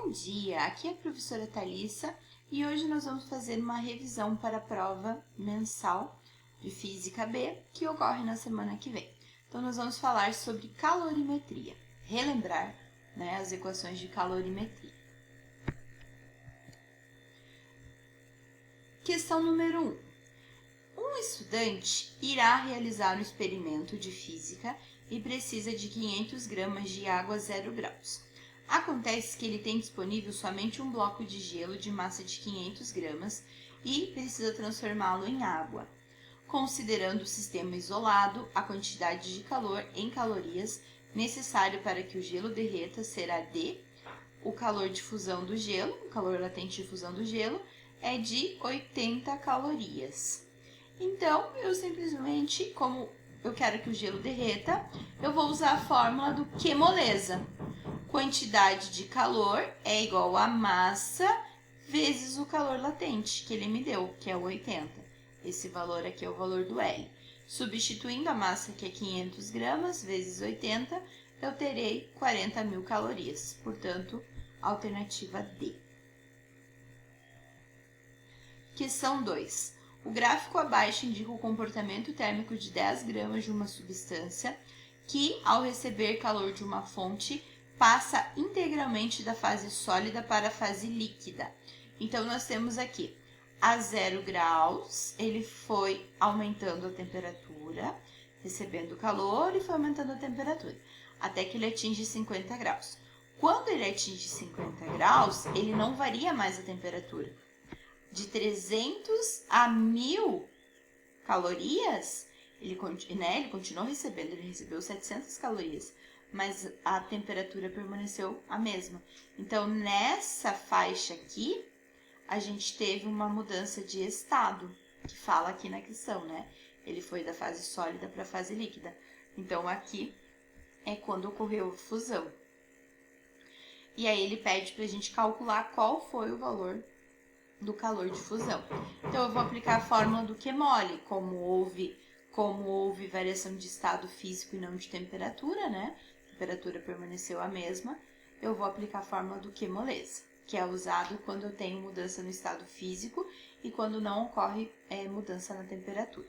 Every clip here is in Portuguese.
Bom dia, aqui é a professora Thalissa e hoje nós vamos fazer uma revisão para a prova mensal de Física B que ocorre na semana que vem. Então nós vamos falar sobre calorimetria, relembrar as equações de calorimetria. Questão número 1. Um estudante irá realizar um experimento de física e precisa de 500 gramas de água a 0 graus. Acontece que ele tem disponível somente um bloco de gelo de massa de 500 gramas e precisa transformá-lo em água. Considerando o sistema isolado, a quantidade de calor em calorias necessário para que o gelo derreta será D. O calor de fusão do gelo, o calor latente de fusão do gelo, é de 80 calorias. Então, eu simplesmente, como eu quero que o gelo derreta, eu vou usar a fórmula do Q moleza. Quantidade de calor é igual a massa vezes o calor latente que ele me deu, que é o 80. Esse valor aqui é o valor do L. Substituindo a massa, que é 500 gramas, vezes 80, eu terei 40.000 calorias. Portanto, alternativa D. Questão 2. O gráfico abaixo indica o comportamento térmico de 10 gramas de uma substância que, ao receber calor de uma fonte, passa integralmente da fase sólida para a fase líquida. Então, nós temos aqui a 0 graus, ele foi aumentando a temperatura, recebendo calor e foi aumentando a temperatura, até que ele atinge 50 graus. Quando ele atinge 50 graus, ele não varia mais a temperatura. De 300 a 1.000 calorias, ele continuou recebendo, ele recebeu 700 calorias, mas a temperatura permaneceu a mesma. Então, nessa faixa aqui, a gente teve uma mudança de estado, que fala aqui na questão, Ele foi da fase sólida para a fase líquida. Então, aqui é quando ocorreu a fusão. E aí, ele pede para a gente calcular qual foi o valor do calor de fusão. Então, eu vou aplicar a fórmula do Q mole, como houve variação de estado físico e não de temperatura, A temperatura permaneceu a mesma, eu vou aplicar a fórmula do Q moleza, que é usado quando eu tenho mudança no estado físico e quando não ocorre mudança na temperatura.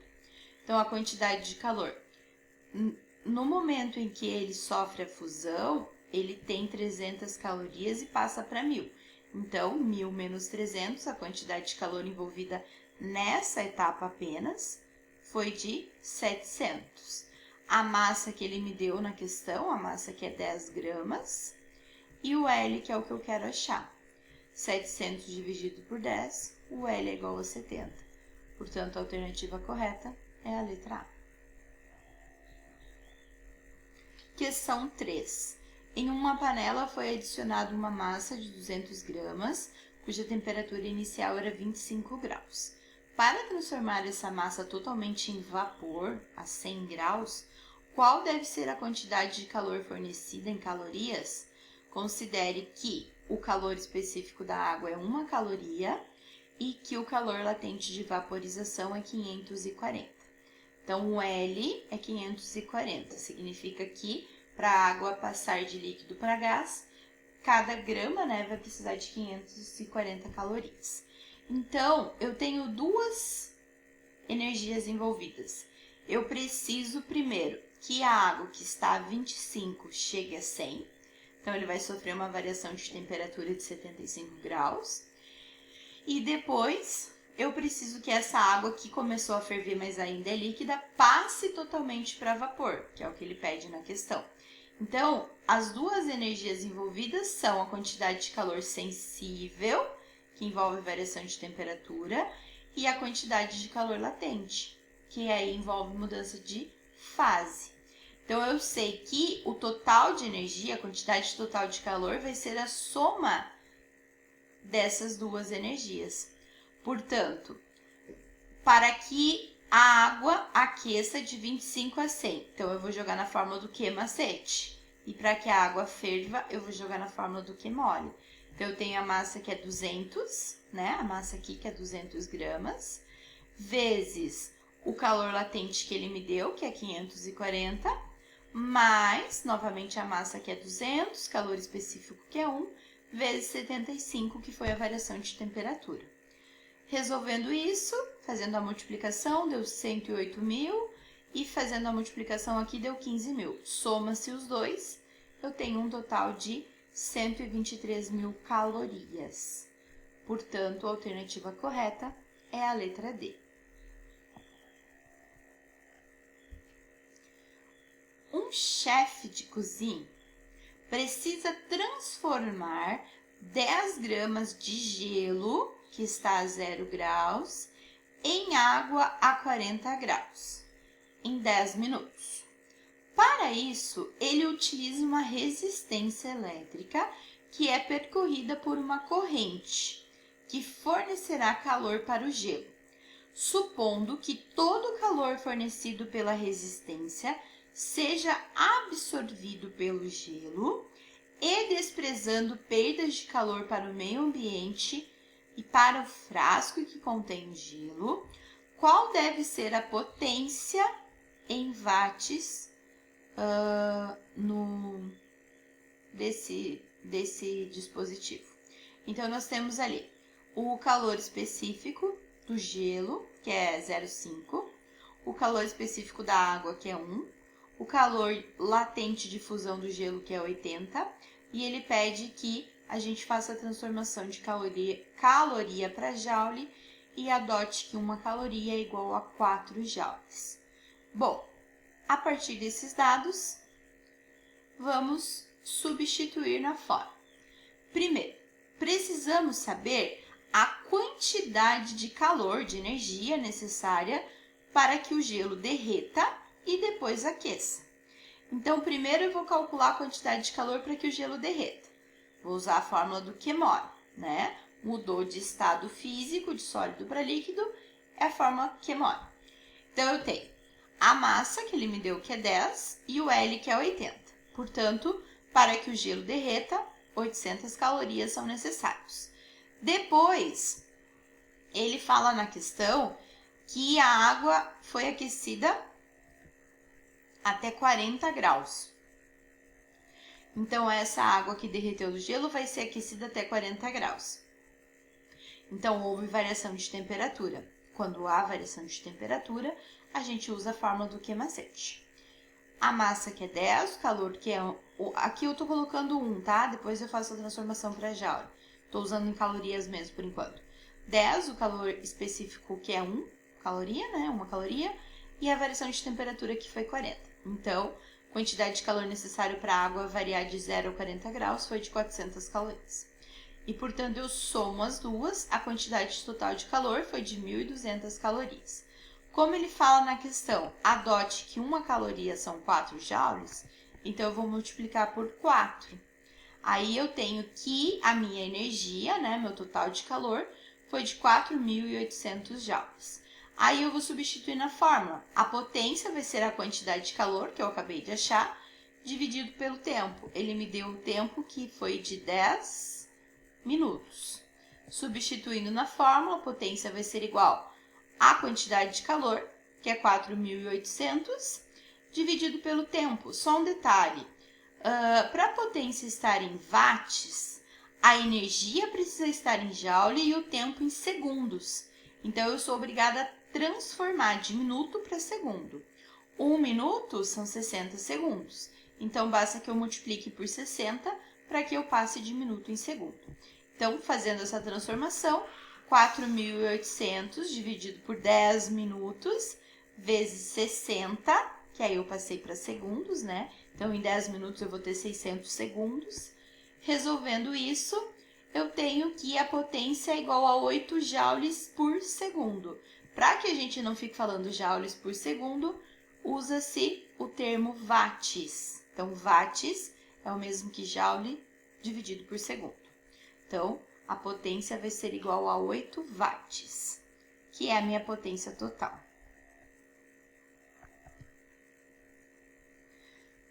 Então, a quantidade de calor, no momento em que ele sofre a fusão, ele tem 300 calorias e passa para 1.000. Então, 1.000 menos 300, a quantidade de calor envolvida nessa etapa apenas, foi de 700. A massa que ele me deu na questão, a massa que é 10 gramas, e o L, que é o que eu quero achar. 700 dividido por 10, o L é igual a 70. Portanto, a alternativa correta é a letra A. Questão 3. Em uma panela foi adicionada uma massa de 200 gramas, cuja temperatura inicial era 25 graus. Para transformar essa massa totalmente em vapor, a 100 graus, qual deve ser a quantidade de calor fornecida em calorias? Considere que o calor específico da água é 1 caloria e que o calor latente de vaporização é 540. Então, o L é 540, significa que para a água passar de líquido para gás, cada grama vai precisar de 540 calorias. Então, eu tenho duas energias envolvidas. Eu preciso, primeiro, que a água que está a 25 chegue a 100. Então, ele vai sofrer uma variação de temperatura de 75 graus. E depois, eu preciso que essa água que começou a ferver, mas ainda é líquida, passe totalmente para vapor, que é o que ele pede na questão. Então, as duas energias envolvidas são a quantidade de calor sensível, que envolve variação de temperatura, e a quantidade de calor latente, que aí envolve mudança de fase. Então, eu sei que o total de energia, a quantidade total de calor, vai ser a soma dessas duas energias. Portanto, para que a água aqueça de 25 a 100. Então, eu vou jogar na fórmula do Q macete. E para que a água ferva, eu vou jogar na fórmula do Q mole. Então, eu tenho a massa que é 200, A massa aqui que é 200 gramas, vezes o calor latente que ele me deu, que é 540, mais, novamente, a massa que é 200, calor específico que é 1, vezes 75, que foi a variação de temperatura. Resolvendo isso, fazendo a multiplicação, deu 108.000 e fazendo a multiplicação aqui deu 15.000. Soma-se os dois, eu tenho um total de 123.000 calorias. Portanto, a alternativa correta é a letra D. Um chefe de cozinha precisa transformar 10 gramas de gelo, que está a 0 graus, em água a 40 graus, em 10 minutos. Para isso, ele utiliza uma resistência elétrica que é percorrida por uma corrente, que fornecerá calor para o gelo. Supondo que todo o calor fornecido pela resistência seja absorvido pelo gelo e desprezando perdas de calor para o meio ambiente e para o frasco que contém o gelo, qual deve ser a potência em watts desse dispositivo? Então, nós temos ali o calor específico do gelo, que é 0,5, o calor específico da água, que é 1, o calor latente de fusão do gelo, que é 80, e ele pede que a gente faça a transformação de caloria para joule e adote que uma caloria é igual a 4 joules. Bom, a partir desses dados, vamos substituir na fórmula. Primeiro, precisamos saber a quantidade de calor, de energia necessária para que o gelo derreta e depois aqueça. Então, primeiro eu vou calcular a quantidade de calor para que o gelo derreta. Vou usar a fórmula do QMOL, né? Mudou de estado físico, de sólido para líquido, é a fórmula QMOL. Então, eu tenho a massa, que ele me deu, que é 10, e o L, que é 80. Portanto, para que o gelo derreta, 800 calorias são necessários. Depois, ele fala na questão que a água foi aquecida até 40 graus. Então, essa água que derreteu do gelo vai ser aquecida até 40 graus. Então, houve variação de temperatura. Quando há variação de temperatura, a gente usa a fórmula do Q-macete. A massa, que é 10, o calor, que é... Aqui eu tô colocando 1, tá? Depois eu faço a transformação para joule. Tô usando em calorias mesmo, por enquanto. 10, o calor específico, que é 1 caloria, né? 1 caloria. E a variação de temperatura, que foi 40. Então, quantidade de calor necessário para a água variar de 0 a 40 graus foi de 400 calorias. E, portanto, eu somo as duas, a quantidade total de calor foi de 1.200 calorias. Como ele fala na questão, adote que uma caloria são 4 joules, então eu vou multiplicar por 4. Aí eu tenho que a minha energia, né, meu total de calor, foi de 4.800 joules. Aí eu vou substituir na fórmula. A potência vai ser a quantidade de calor, que eu acabei de achar, dividido pelo tempo. Ele me deu o tempo que foi de 10 minutos. Substituindo na fórmula, a potência vai ser igual à quantidade de calor, que é 4.800, dividido pelo tempo. Só um detalhe, para a potência estar em watts, a energia precisa estar em joule e o tempo em segundos. Então, eu sou obrigada a transformar de minuto para segundo. 1 minuto são 60 segundos. Então, basta que eu multiplique por 60 para que eu passe de minuto em segundo. Então, fazendo essa transformação, 4.800 dividido por 10 minutos vezes 60, que aí eu passei para segundos, né? Então, em 10 minutos eu vou ter 600 segundos. Resolvendo isso, eu tenho que a potência é igual a 8 joules por segundo. Para que a gente não fique falando joules por segundo, usa-se o termo watts. Então, watts é o mesmo que joule dividido por segundo. Então, a potência vai ser igual a 8 watts, que é a minha potência total.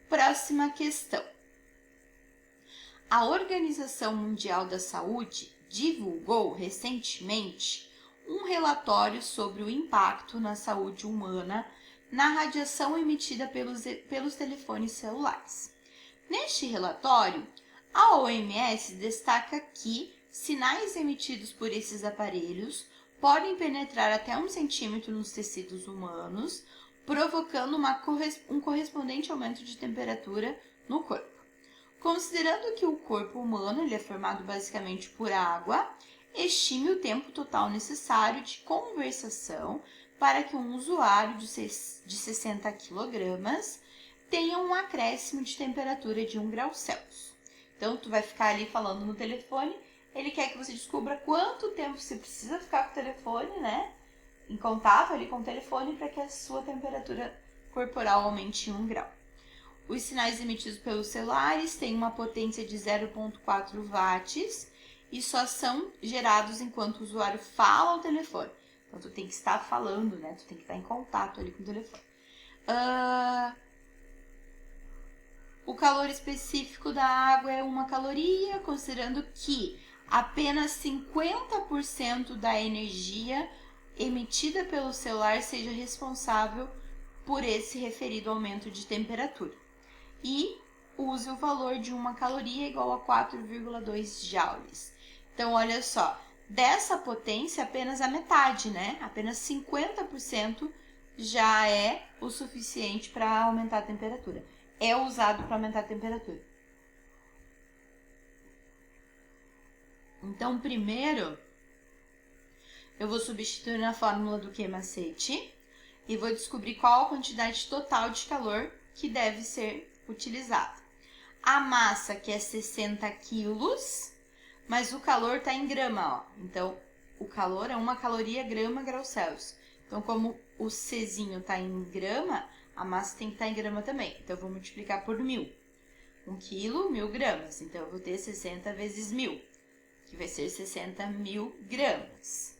Próxima questão. A Organização Mundial da Saúde divulgou recentemente um relatório sobre o impacto na saúde humana na radiação emitida pelos telefones celulares. Neste relatório, A OMS destaca que sinais emitidos por esses aparelhos podem penetrar até 1 centímetro nos tecidos humanos, provocando um correspondente aumento de temperatura no corpo. Considerando que o corpo humano ele é formado basicamente por água, estime o tempo total necessário de conversação para que um usuário de 60 kg tenha um acréscimo de temperatura de 1 grau Celsius. Então, tu vai ficar ali falando no telefone, ele quer que você descubra quanto tempo você precisa ficar com o telefone, né? Em contato ali com o telefone para que a sua temperatura corporal aumente em 1 grau. Os sinais emitidos pelos celulares têm uma potência de 0,4 watts e só são gerados enquanto o usuário fala ao telefone. Então, tu tem que estar falando, né? Tu tem que estar em contato ali com o telefone. O calor específico da água é 1 caloria, considerando que apenas 50% da energia emitida pelo celular seja responsável por esse referido aumento de temperatura. E use o valor de 1 caloria igual a 4,2 joules. Então, olha só, dessa potência, apenas a metade, né? Apenas 50% já é o suficiente para aumentar a temperatura. É usado para aumentar a temperatura. Então, primeiro, eu vou substituir na fórmula do Q-macete e vou descobrir qual a quantidade total de calor que deve ser utilizada. A massa, que é 60 quilos, mas o calor está em grama, ó. Então, o calor é 1 caloria grama grau Celsius. Então, como o Czinho está em grama, a massa tem que estar em grama também. Então, eu vou multiplicar por 1000. 1 quilo, 1000 gramas. Então, eu vou ter 60 vezes 1000, que vai ser 60.000 gramas.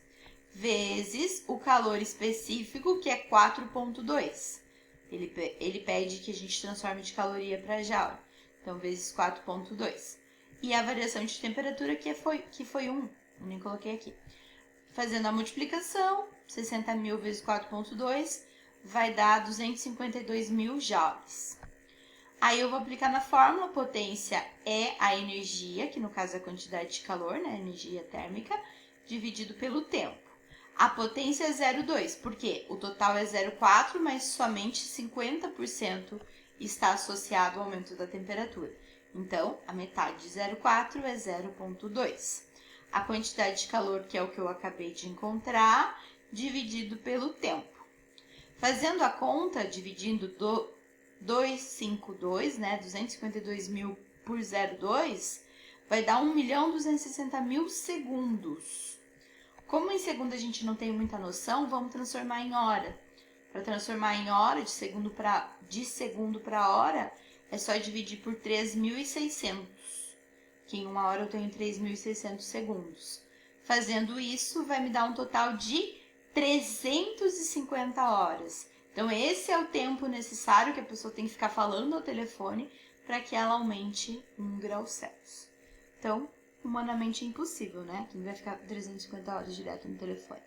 Vezes o calor específico, que é 4,2. Ele pede que a gente transforme de caloria para joule. Então, vezes 4,2. E a variação de temperatura, que foi 1. Eu nem coloquei aqui. Fazendo a multiplicação, 60.000 vezes 4,2 vai dar 252.000 joules. Aí eu vou aplicar na fórmula, potência é a energia, que no caso é a quantidade de calor, né? Energia térmica, dividido pelo tempo. A potência é 0,2, porque o total é 0,4, mas somente 50% está associado ao aumento da temperatura. Então, a metade de 0,4 é 0,2. A quantidade de calor, que é o que eu acabei de encontrar, dividido pelo tempo. Fazendo a conta, dividindo 252, né, 252.000 por 0,2, vai dar 1.260.000 segundos. Como em segundo a gente não tem muita noção, vamos transformar em hora. Para transformar em hora, de segundo para hora, é só dividir por 3.600, que em 1 hora eu tenho 3.600 segundos. Fazendo isso, vai me dar um total de 350 horas. Então, esse é o tempo necessário que a pessoa tem que ficar falando ao telefone para que ela aumente 1 grau Celsius. Então, humanamente impossível, né? Quem vai ficar 350 horas direto no telefone?